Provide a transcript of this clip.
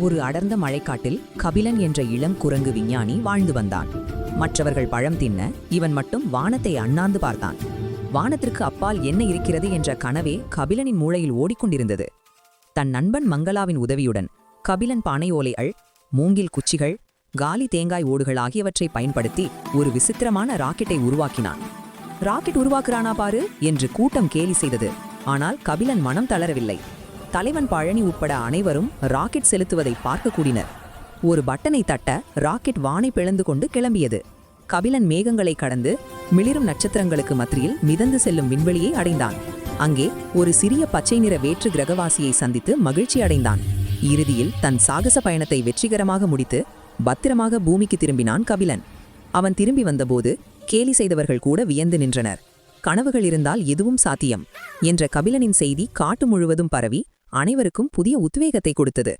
ஒரு அடர்ந்த மழைக்காட்டில் கபிலன் என்ற இளம் குரங்கு விஞ்ஞானி வாழ்ந்து வந்தான். மற்றவர்கள் பழம் தின்ன, இவன் மட்டும் வானத்தை அண்ணாந்து பார்த்தான். வானத்திற்கு அப்பால் என்ன இருக்கிறது என்ற கனவே கபிலனின் மூளையில் ஓடிக்கொண்டிருந்தது. தன் நண்பன் மங்களாவின் உதவியுடன் கபிலன் பானை ஓலைகள், மூங்கில் குச்சிகள், காலி தேங்காய் ஓடுகள் ஆகியவற்றை பயன்படுத்தி ஒரு விசித்திரமான ராக்கெட்டை உருவாக்கினான். ராக்கெட் உருவாக்குறானா பாரு என்று கூட்டம் கேலி செய்தது. ஆனால் கபிலன் மனம் தளரவில்லை. தலைவன் பழனி உட்பட அனைவரும் ராக்கெட் செலுத்துவதை பார்க்க கூடினர். ஒரு பட்டனை தட்ட ராக்கெட் வானை பிளந்து கொண்டு கிளம்பியது. கபிலன் மேகங்களை கடந்து மிளிரும் நட்சத்திரங்களுக்கு மத்தியில் மிதந்து செல்லும் விண்வெளியை அடைந்தான். அங்கே ஒரு சிறிய பச்சை நிற வேற்று கிரகவாசியை சந்தித்து மகிழ்ச்சி அடைந்தான். இறுதியில் தன் சாகச பயணத்தை வெற்றிகரமாக முடித்து பத்திரமாக பூமிக்கு திரும்பினான் கபிலன். அவன் திரும்பி வந்தபோது கேலி செய்தவர்கள் கூட வியந்து நின்றனர். கனவுகள் இருந்தால் எதுவும் சாத்தியம் என்ற கபிலனின் செய்தி காட்டு முழுவதும் பரவி அனைவருக்கும் புதிய உத்வேகத்தை கொடுத்தது.